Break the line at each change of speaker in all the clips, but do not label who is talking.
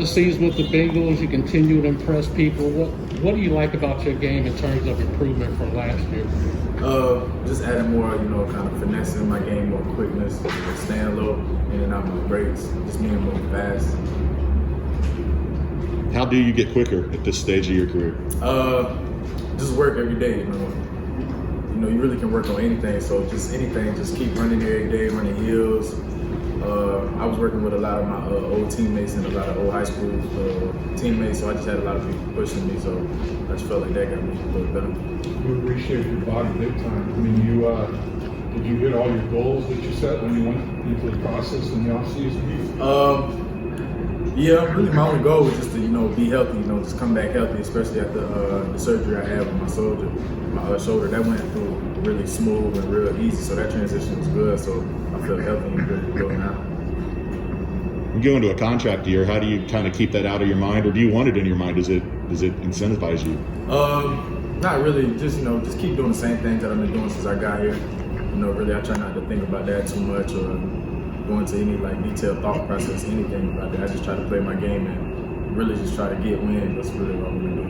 another season with the Bengals. You continue to impress people. What do you like about your game in terms of improvement from last year?
Just adding more, kind of finessing my game, more quickness, staying low, in and out my breaks, just being more fast.
How do you get quicker at this stage of your career?
Just work every day, you really can work on anything, so just anything, just keep running every day, running hills. I was working with a lot of my old teammates and a lot of old high school teammates, so I just had a lot of people pushing me, so I just felt like that got me a little better.
You appreciate your body big time. I mean, did you hit all your goals that you set when you went into the process in the offseason?
Yeah, really my only goal was just to, be healthy, just come back healthy, especially after the surgery I had with my shoulder. That went through really smooth and real easy, so that transition was good, so I feel healthy and good to go now.
You go into a contract year, how do you kind of keep that out of your mind, or do you want it in your mind? Does it incentivize you?
Not really, just keep doing the same things that I've been doing since I got here. Really I try not to think about that too much or go into any detailed thought process, anything about that. I just try to play my game and really just try to get wins. That's really what I'm gonna do.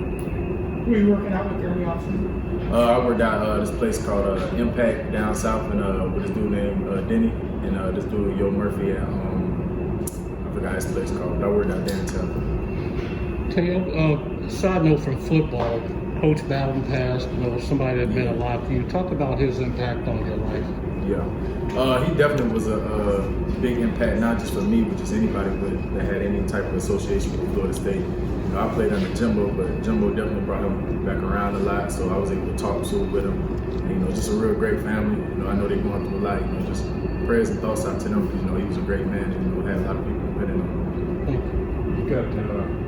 Who are you working out with during the offseason?
I worked out this place called Impact down south, and with this dude named Denny and this dude Yo Murphy at I forgot his place called. But I worked out there in Tampa.
Teo, side note from football, Coach Bowden passed. Somebody that meant a lot to you. Talk about his impact on your life.
Yeah, he definitely was a big impact, not just for me, but just anybody that had any type of association with Florida State. I played under Jimbo, but Jimbo definitely brought him back around a lot, so I was able to talk to with him. And, just a real great family. I know they're going through a lot. Just prayers and thoughts out to them. He was a great man, and had a lot of people depending on him.
You got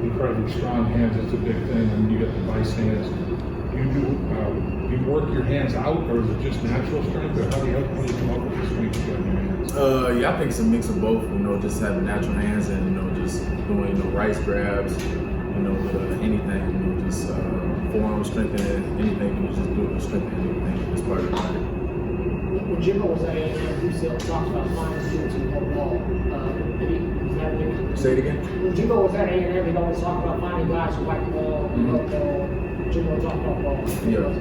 incredibly strong hands. That's a big thing, and you got the vice hands. You work your hands out, or is it just natural strength, or how do you come up with the strength you got in your hands?
Yeah, I think it's a mix of both. Just having natural hands and just doing rice grabs. Anything. Just forearm strengthening, anything. You just do it to strengthen anything. It's part of the body.
When Jimbo was at A&M, he still talked about finding students in the ball.
Say it again.
When Jimbo was at A&M, he'd always talk about finding guys who like the ball, Jimbo talked about ball.
Yeah.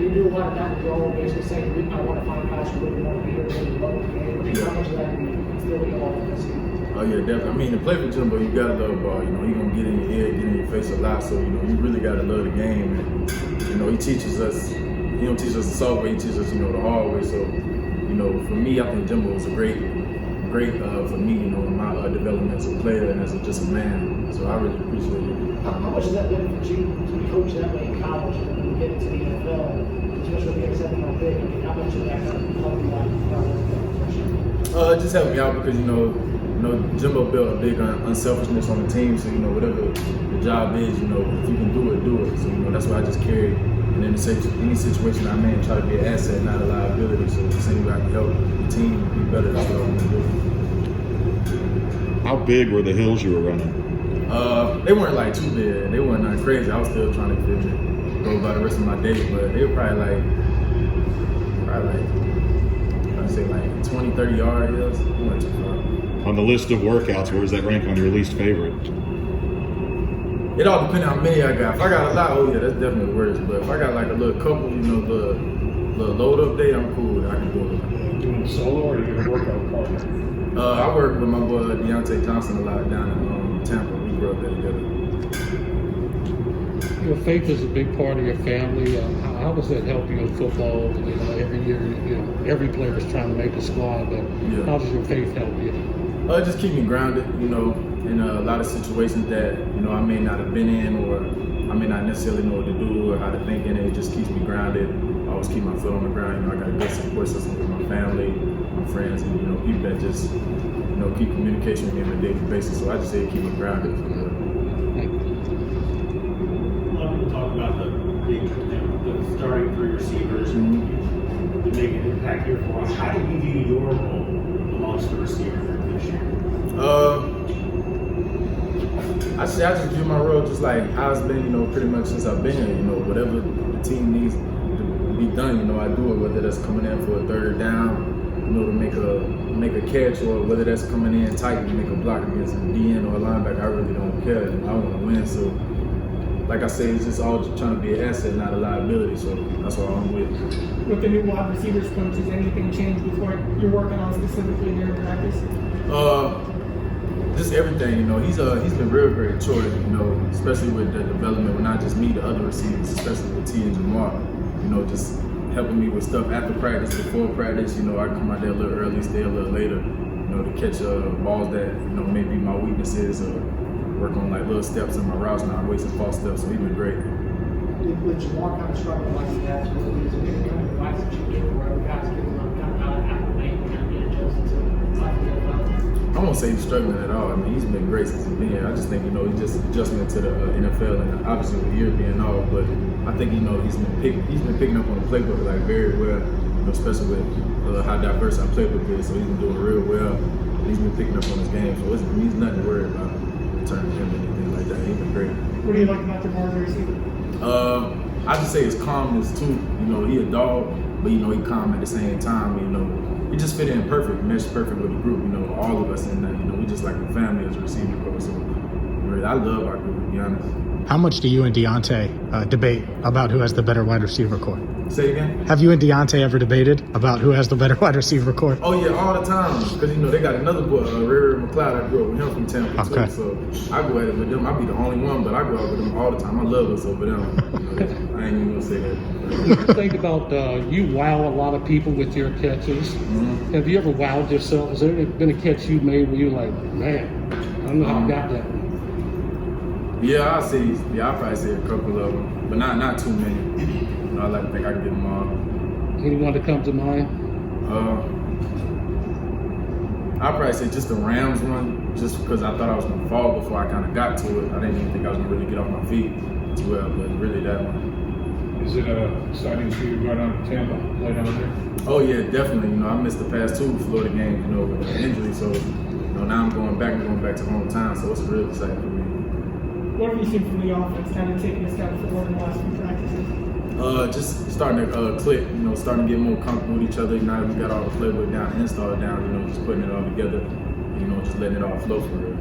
You do a lot of that with your own, basically saying, I want to find guys who really want to be here, really love the game. How much of that do you feel in your offense?
Oh yeah, definitely. I mean, to play for Jimbo, you gotta love ball. He gonna get in your head, get in your face a lot. So you really gotta love the game. And he teaches us. He don't teach us the soft way. He teaches us, the hard way. So for me, I think Jimbo was a great for me. In my development as a player and as just a man. So I really appreciate it.
How much has that been for you to be coached that way in college and then you get into the NFL, especially being 7 big? I mean, how much of that kind of helped you out?
Just helped me out because Jimbo built a big unselfishness on the team. So whatever the job is, if you can do it, do it. So that's why I just carry. And in any situation I'm in, try to be an asset, not a liability. So the same way I can help the team be better, that's what I'm gonna do.
How big were the hills you were running?
They weren't too big. They weren't that crazy. I was still trying to go about the rest of my day, but they were probably I'd say 20, 30 yard hills. They weren't too far.
On the list of workouts, where does that rank on your least favorite?
It all depends on how many I got. If I got a lot, oh yeah, that's definitely the worst. But if I got a little couple, the load up day, I'm cool. I can do it.
Doing solo, or are you gonna work out with partner?
I work with my boy Auden Tate a lot down in Tampa. We grew up there together.
Your faith is a big part of your family. How does that help you in football? Every year, every player is trying to make a squad, but how does your faith help you?
Just keep me grounded, in a lot of situations that, I may not have been in, or I may not necessarily know what to do or how to think in it. It just keeps me grounded. I always keep my foot on the ground. I got a good support system with my family, my friends, and, people that just, keep communication with me on a daily basis. So I just say keep me grounded.
A lot of people talk about the starting 3 receivers and to make an impact here for us. How do you view your role amongst the receivers this year?
I just view my role just like how it's been, pretty much since I've been here. Whatever the team needs to be done, I do it, whether that's coming in for a third down, to make a make a catch, or whether that's coming in tight and make a block against a DN or a linebacker, I really don't care. I want to win. So, like I say, it's just all just trying to be an asset, not a liability. So that's all I'm with.
With the new wide receivers coach, has anything changed with what you're working on specifically during practice?
Just everything, you know. He's been real great choice, you know, especially with the development with not just me, the other receivers, especially with T and Jamar. You know, just helping me with stuff after practice, before practice. You know, I come out there a little early, stay a little later. You know, to catch balls that may be my weaknesses, or work on like little steps in my routes, not wasting false steps. So he's been great.
With Jamar kind of struggling like he has, is there any kind of advice that you give where guys get kind of out of acclimate and kind of get adjusted to life and development?
I won't say he's struggling at all. I mean, he's been great since he's been here. I just think, he's just adjustment to the NFL, and obviously with the year being off. But I think, he's been picking up on the playbook like very well, especially with how diverse our playbook is. So he's been doing real well. He's been picking up on his game, so he's nothing to worry about in terms of him or anything like that. He's been great.
What do you like about Jamar as a receiver?
I just say his calmness too. He a dog, but he calm at the same time. He just fit in perfect, meshed perfect with the group. All of us in that. We just like a family as a receiver coach. So I love our group, to be honest.
How much do you and Deontay debate about who has the better wide receiver core?
Say again?
Have you and Deontay ever debated about who has the better wide receiver core?
Oh yeah, all the time. Because they got another boy, Rary McLeod. I grew up with him from Tampa too. So I go at it with them. I be the only one, but I go out with them all the time. I love us over them. I ain't even gonna say that.
Think about you wow a lot of people with your catches.
Mm-hmm.
Have you ever wowed yourself? Has there been a catch you made where you're like, man, I don't know how I got that one?
Yeah, I'll probably say a couple of them, but not too many. I like to think I can get them all.
Anyone that comes to mind?
I'll probably say just the Rams one, just because I thought I was going to fall before I kind of got to it. I didn't even think I was going to really get off my feet as well, but really that one.
Is it exciting for you to go down to Tampa, play down there?
Oh yeah, definitely. I missed the past 2 Florida games, with an injury, so now I'm going back to hometown, so it's real exciting for me.
What have you seen from the offense kind of taking a step forward in the last few practices?
Just starting to click, starting to get more comfortable with each other. Now that we got all the playbook down, installed down, just putting it all together, just letting it all flow for real.